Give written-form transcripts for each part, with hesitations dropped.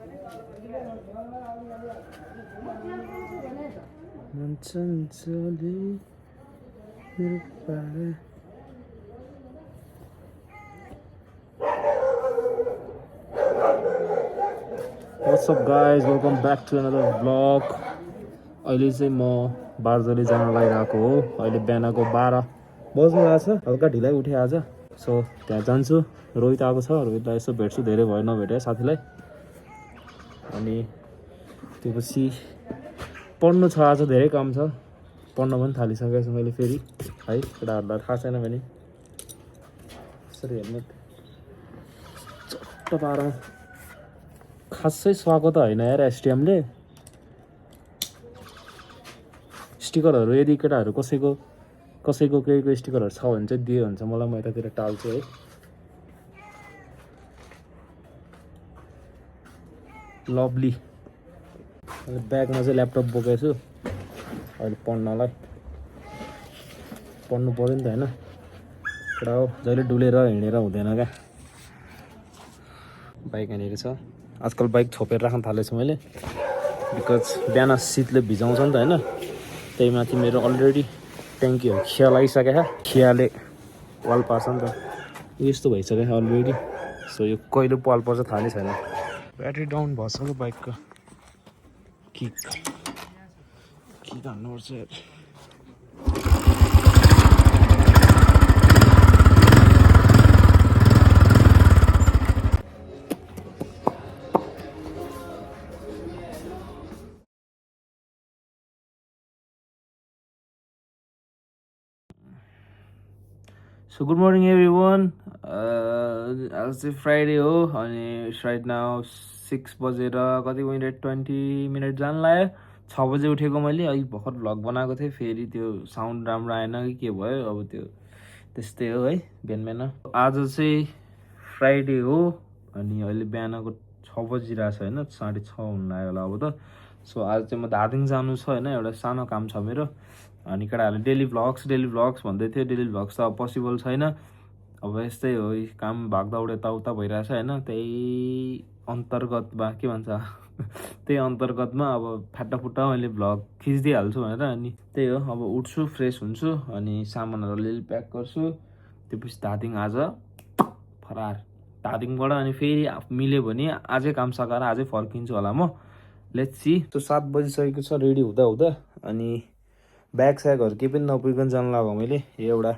What's up guys, welcome back to another vlog. अहिले चाहिँ म बार्जली जान लागिरहेको हो। अहिले बिहानको 12 बज्नु आएको छ। हल्का ढिलै उठे आज। सो त्यहाँ जान्छु। रोहित आएको छ। रोहितलाई यसो भेट्छु, धेरै भयो नभेटे साथीलाई। अनि त्यसपछि पढ्नु छ, आज धेरै काम छ। पढ्न पनि थालिसकेको छु मैले फेरि है। केटाहरूलाई थाहा छैन भने यसरी हेल्मेट चट्ट पारा खासै स्वागत त होइन यार एसटिएमले। स्टिकरहरू यदि केटाहरू कसैको केहीको स्टिकरहरू छ भने चाहिँ दियो हुन्छ मलाई, म यतातिर टाल्छु है। लभली। अहिले ब्यागमा चाहिँ ल्यापटप बोकेको छु अहिले पढ्नलाई। पढ्नु पऱ्यो नि त होइन, केटा हो, जहिले डुलेर हिँडेर हुँदैन क्या। बाइक यहाँनिर छ। आजकल बाइक छोपेर राख्न थालेछु मैले, बिकज बिहान शीतले भिजाउँछ नि त होइन। त्यही माथि मेरो अलरेडी ट्याङ्कीहरू खिया लागिसकेको छ। खियाले वाल पार्छ नि त, यस्तो भइसकेको छ अलरेडी। सो यो कहिले पाल पर्छ थाहा नै छैन। ब्याट्री डाउन भइसक्यो बाइकको। के हान्नुपर्छ यार। So good morning everyone. आज चाहिँ फ्राइडे हो अनि राइट नाउ 6 बजेर कति मिनट 20 मिनट जान लाग्यो। 6 बजे उठेको मैले। अघि भर्खर भ्लग बनाएको थिएँ, फेरि त्यो साउन्ड राम्रो आएन कि के भयो, अब त्यो त्यस्तै हो है बिहान। आज चाहिँ फ्राइडे हो अनि अहिले बिहानको 6 बजिरहेको छ होइन, 6:30 हुन लाग्यो होला अब त। सो आज चाहिँ म धादिङ जानु छ होइन, एउटा सानो काम छ मेरो। अनि केटाहरूले डेली भ्लग्स भन्दै थियो। डेली भ्लग्स त अब पोसिबल छैन, अब यस्तै हो, काम भागदौड यताउता भइरहेछ होइन। त्यही अन्तर्गतमा के भन्छ त्यही अन्तर्गतमा अब फाटाफुट्टा मैले भ्लग खिचिदिइहाल्छु भनेर। अनि त्यही हो, अब उठ्छु, फ्रेस हुन्छु अनि सामानहरू अलिअलि प्याक गर्छु। त्यसपछि धादिङ आज फरार। धादिङबाट अनि फेरि मिल्यो भने आजै काम सकाएर आजै फर्किन्छु होला म। Let's see. त्यो 7 बजिसकेको छ रेडी हुँदा अनि ब्याग स्यागहरू केही पनि नपुगिकन जानु लाग्यो मैले। एउटा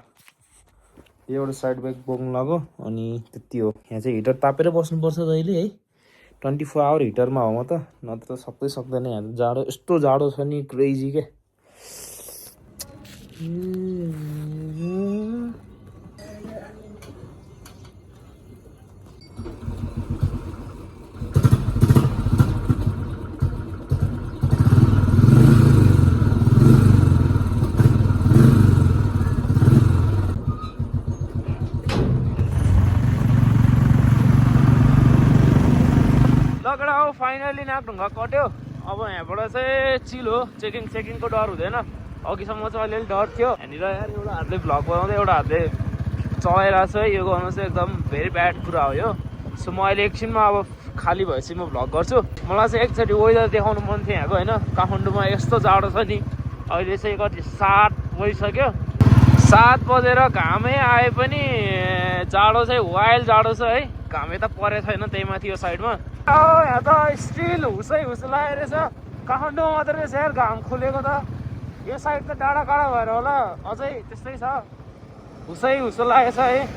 साइड ब्याग बोक्नु लाग्यो अनि त्यति हो। यहाँ चाहिँ हिटर तापेर बस्नुपर्छ जहिले है, 24 आवर हिटरमा हो म त, नत्र सक्दै सक्दैन। यहाँ जाडो यस्तो जाडो छ नि, क्रेजी के। लगडा हो, फाइनली नाकढुङ्गा कट्यो। अब यहाँबाट चाहिँ चिल हो, चेकिङको डर हुँदैन। अघिसम्म चाहिँ अलिअलि डर थियो। यहाँनिर यार एउटा हातले भ्लग बनाउँदै एउटा हातले चलाइरहेको छु है, यो गर्नु चाहिँ एकदम भेरी ब्याड कुरा हो यो। सो म अहिले एकछिनमा अब खाली भएपछि म भ्लग गर्छु। मलाई चाहिँ एकचोटि वेदर देखाउनु मन थियो यहाँको होइन। काठमाडौँमा यस्तो जाडो छ नि, अहिले चाहिँ कति 7 बजिसक्यो। 7 बजेर घामै आए पनि जाडो चाहिँ वाइल्ड जाडो छ है। घामै त परेको छैन त्यही माथि यो साइडमा। यहाँ त स्टिल हुस लागेको रहेछ। काठमाडौँमा मात्रै रहेछ यार घाम खुलेको त। यो साइड त डाँडा भएर होला अझै त्यस्तै छ, हुस लागेको छ है।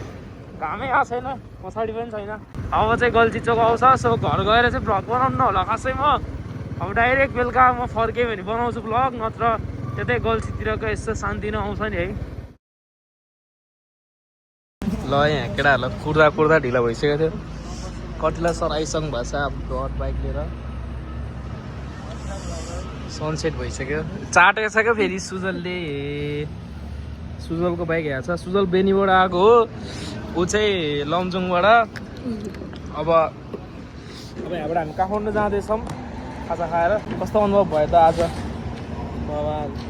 घामै आएको छैन, पछाडि पनि छैन। अब चाहिँ गल्ती चोक आउँछ। सो घर गएर चाहिँ भ्लग बनाउनु होला खासै म। अब डाइरेक्ट बेलुका म फर्केँ भने बनाउँछु भ्लग, नत्र त्यतै गल्तीतिरको यस्तो शान्ति नै आउँछ नि है। ल यहाँ केटाहरूलाई कुर्दा ढिला भइसकेको थियो। कतिलाई सर आइसक्नु भएको छ अब बाइक लिएर। सनसेट भइसक्यो, चाटेको छ क्या फेरि सुजलले। सुजलको बाइक हेर्छ। सुजल बेनीबाट आएको हो, ऊ चाहिँ लमजुङबाट। अब यहाँबाट हामी काठमाडौँ जाँदैछौँ खाजा खाएर। कस्तो अनुभव भयो त आज?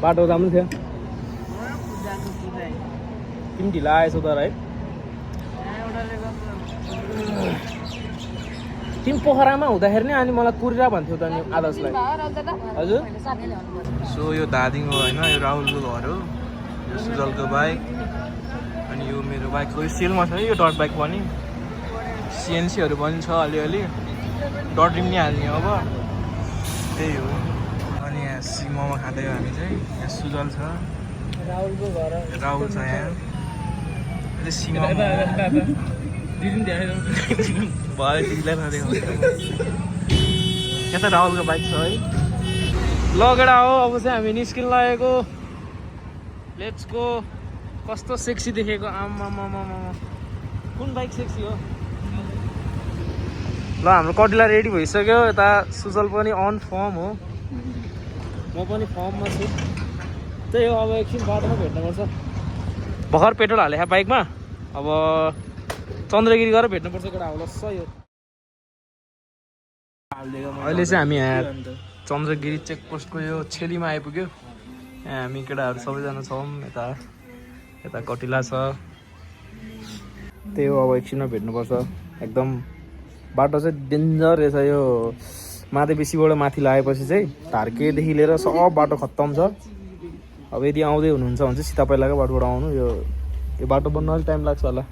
बाटो राम्रो थियो। तिमी ढिला आएछौ तर है। तिमी पोखरामा हुँदाखेरि नि अनि मलाई कुरिरा भन्थ्यौ त नि आदर्शलाई हजुर सो यो दादिङ हो होइन यो राहुलको घर हो यो सुजलको बाइक अनि यो मेरो बाइक हो यो सेलमा छ यो डट बाइक पनि सिएनसीहरू पनि छ अलिअलि डट रिम नि हाल्ने अब त्यही हो अनि यहाँ मोमो खाँदै हो हामी चाहिँ यहाँ सुजल छ राहुलको घर राहुल छ यहाँ यहाँ त राहुलको बाइक छ है लगेडा हो अब चाहिँ हामी निस्किन लागेको लेट्स गो कस्तो सेक्सी देखेको आमामा कुन बाइक सेक्सी हो ल हाम्रो कटिला रेडी भइसक्यो यता सुजल पनि अन फर्म हो म पनि फर्ममा छु त्यही हो अब एकछिन बाटोमा भेट्नुपर्छ भर्खर पेट्रोल हाले बाइकमा अब चन्द्रगिरी गएर भेट्नुपर्छ केटा होला सही हो अहिले चाहिँ हामी यहाँ चन्द्रगिरी चेकपोस्टको यो छेलीमा आइपुग्यो यहाँ हामी केटाहरू सबैजना छौँ यता यता कटिला छ त्यही हो अब एकछिनमा भेट्नुपर्छ एकदम बाटो चाहिँ डेन्जर रहेछ यो माथि माथि लागेपछि चाहिँ ढार्केदेखि लिएर सब बाटो खत्तम छ अब यदि आउँदै हुनुहुन्छ भने चाहिँ सिधा पहिलाको बाटोबाट आउनु यो बाटो बन्न अलिक टाइम लाग्छ होला